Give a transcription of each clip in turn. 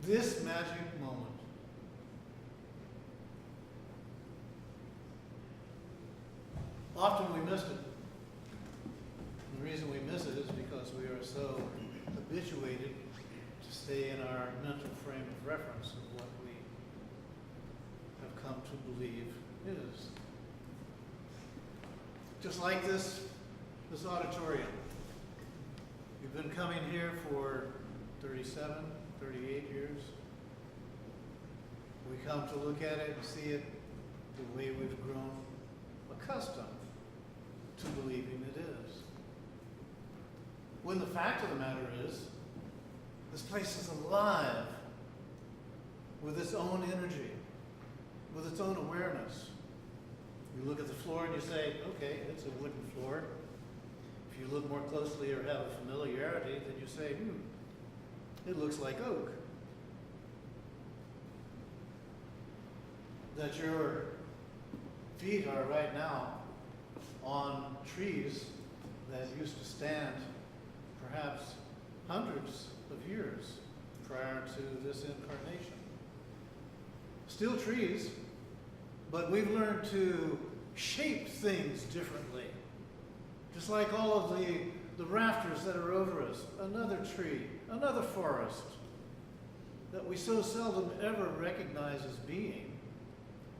this magic moment. Often we miss it. The reason we miss it is because we are so habituated to stay in our mental frame of reference of what we have come to believe is. Just like this auditorium. You've been coming here for 37, 38 years. We come to look at it and see it the way we've grown accustomed to believing it is. When the fact of the matter is, this place is alive with its own energy, with its own awareness. You look at the floor and you say, okay, it's a wooden floor. If you look more closely or have a familiarity, then you say, it looks like oak. That your feet are right now on trees that used to stand perhaps hundreds of years prior to this incarnation. Still trees, but we've learned to shape things differently. Just like all of the rafters that are over us, another tree, another forest that we so seldom ever recognize as being.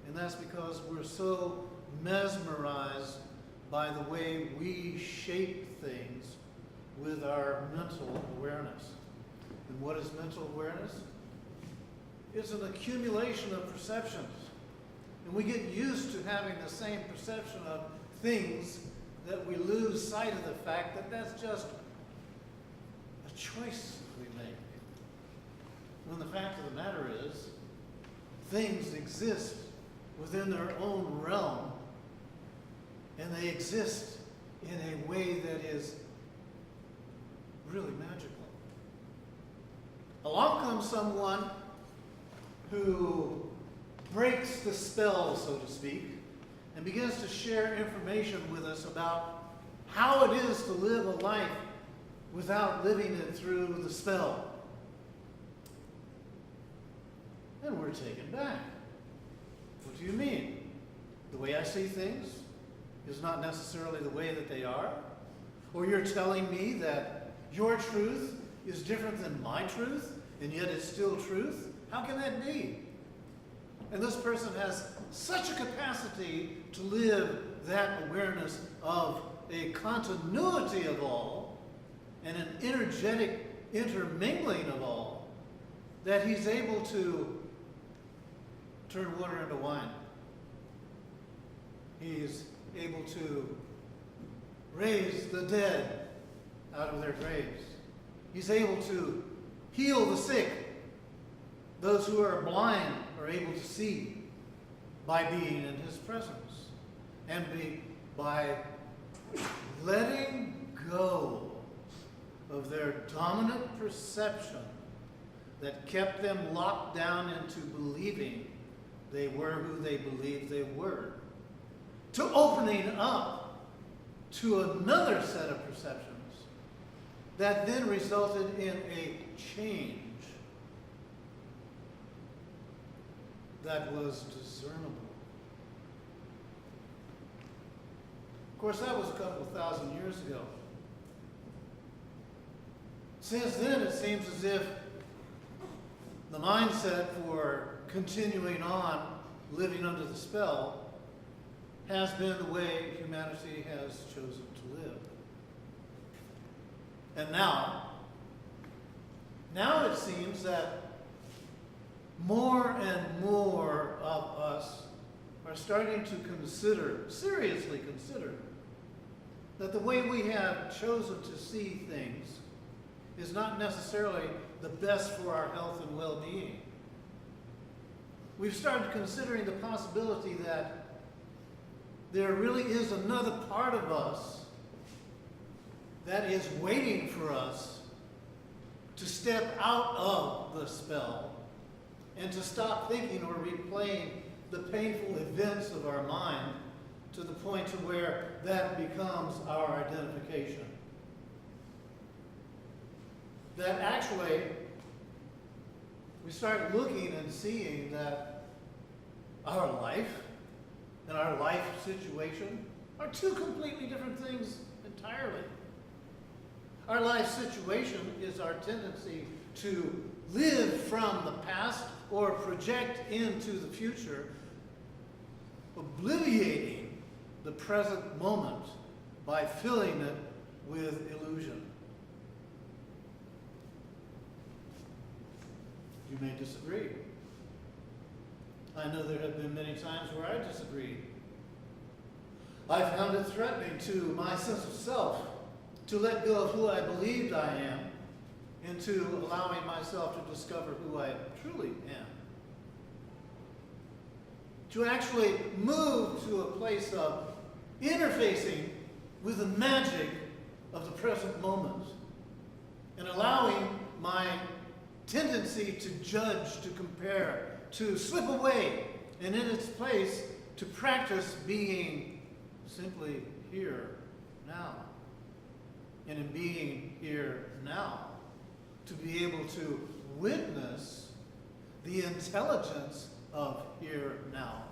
And that's because we're so mesmerized by the way we shape things with our mental awareness. And what is mental awareness? It's an accumulation of perceptions. And we get used to having the same perception of things that we lose sight of the fact that that's just a choice we make. When the fact of the matter is, things exist within their own realm, and they exist in a way that is really magical. Along comes someone who breaks the spell, so to speak, and begins to share information with us about how it is to live a life without living it through the spell. And we're taken back. What do you mean? The way I see things is not necessarily the way that they are? Or you're telling me that your truth is different than my truth, and yet it's still truth? How can that be? And this person has such a capacity to live that awareness of a continuity of all and an energetic intermingling of all that he's able to turn water into wine. He's able to raise the dead out of their graves. He's able to heal the sick. Those who are blind are able to see by being in his presence and by letting go of their dominant perception that kept them locked down into believing they were who they believed they were, to opening up to another set of perceptions that then resulted in a change that was discernible. Of course, that was a couple of thousand years ago. Since then, it seems as if the mindset for continuing on living under the spell has been the way humanity has chosen to live. And now it seems that more and more of us are starting to seriously consider, that the way we have chosen to see things is not necessarily the best for our health and well-being. We've started considering the possibility that there really is another part of us that is waiting for us to step out of the spell and to stop thinking or replaying the painful events of our mind to the point to where that becomes our identification. That actually we start looking and seeing that our life and our life situation are two completely different things entirely. Our life situation is our tendency to live from the past or project into the future, obliviating the present moment by filling it with illusion. You may disagree. I know there have been many times where I disagreed. I found it threatening to my sense of self to let go of who I believed I am into allowing myself to discover who I truly am. To actually move to a place of interfacing with the magic of the present moment and allowing my tendency to judge, to compare, to slip away, and in its place to practice being simply here now. And in being here now, to be able to witness the intelligence of here now,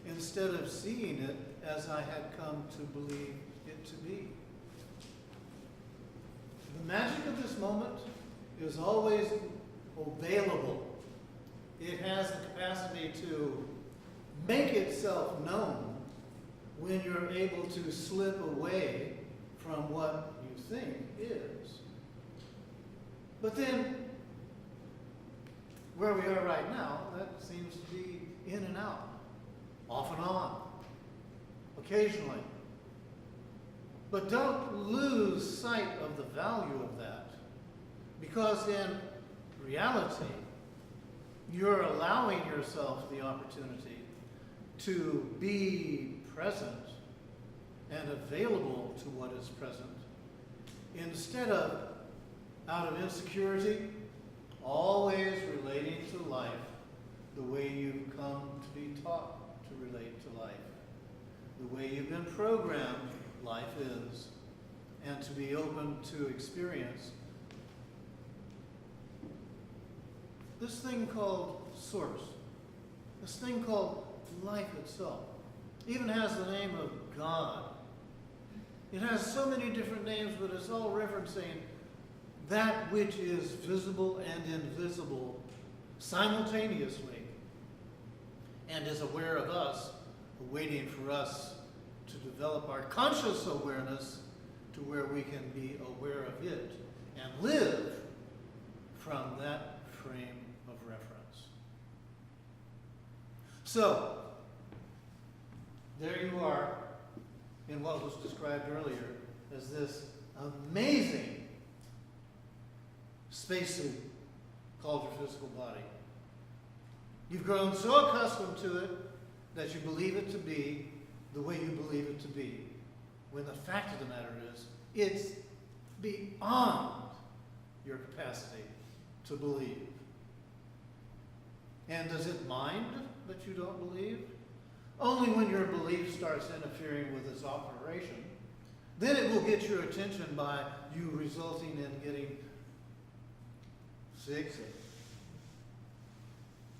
instead of seeing it as I had come to believe it to be. The magic of this moment is always available. It has the capacity to make itself known when you're able to slip away from what you think is. But then, where we are right now, that seems to be in and out, off and on, occasionally. But don't lose sight of the value of that, because in reality, you're allowing yourself the opportunity to be present and available to what is present, instead of, out of insecurity, always relating to life the way you've come to be taught to relate to life, the way you've been programmed life is, and to be open to experience this thing called Source, this thing called life itself. Even has the name of God. It has so many different names, but it's all referencing that which is visible and invisible simultaneously, and is aware of us, waiting for us to develop our conscious awareness to where we can be aware of it and live from that frame of reference. So, there you are in what was described earlier as this amazing spacesuit called your physical body. You've grown so accustomed to it that you believe it to be the way you believe it to be, when the fact of the matter is, it's beyond your capacity to believe. And does it mind that you don't believe? Only when your belief starts interfering with its operation. Then it will get your attention by you resulting in getting sick,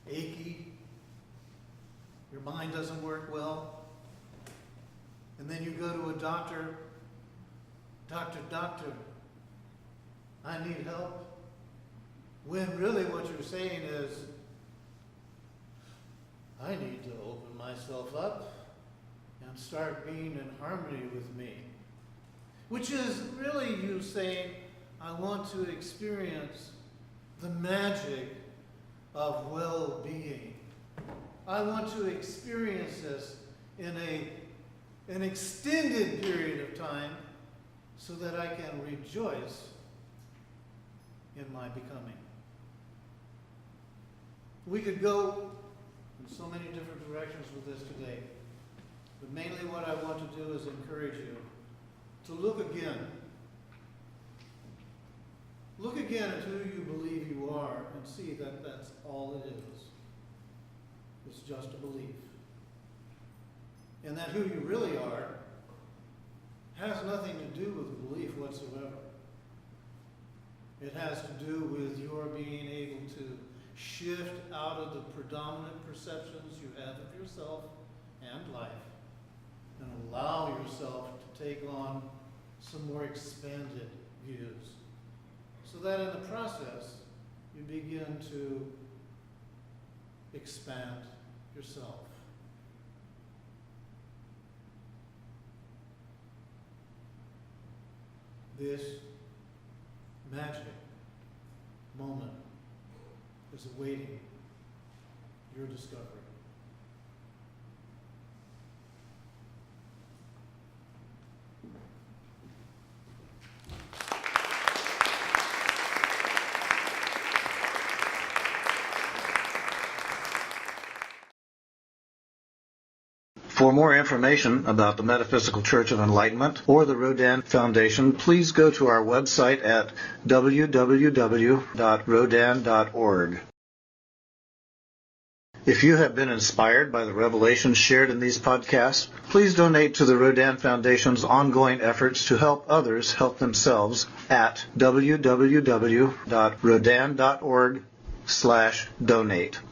achy, your mind doesn't work well, and then you go to a doctor, doctor, I need help, when really what you're saying is, I need to open myself up and start being in harmony with me. Which is really you saying, I want to experience the magic of well-being. I want to experience this in an extended period of time so that I can rejoice in my becoming. We could go in so many different directions with this today, but mainly what I want to do is encourage you to look again. Look again at who you believe you are and see that that's all it is. It's just a belief. And that who you really are has nothing to do with belief whatsoever. It has to do with your being able to shift out of the predominant perceptions you have of yourself and life and allow yourself to take on some more expanded views, so that in the process you begin to expand yourself. This magic moment is awaiting your discovery. For more information about the Metaphysical Church of Enlightenment or the Rodin Foundation, please go to our website at www.rodin.org. If you have been inspired by the revelations shared in these podcasts, please donate to the Rodin Foundation's ongoing efforts to help others help themselves at www.rodin.org/donate.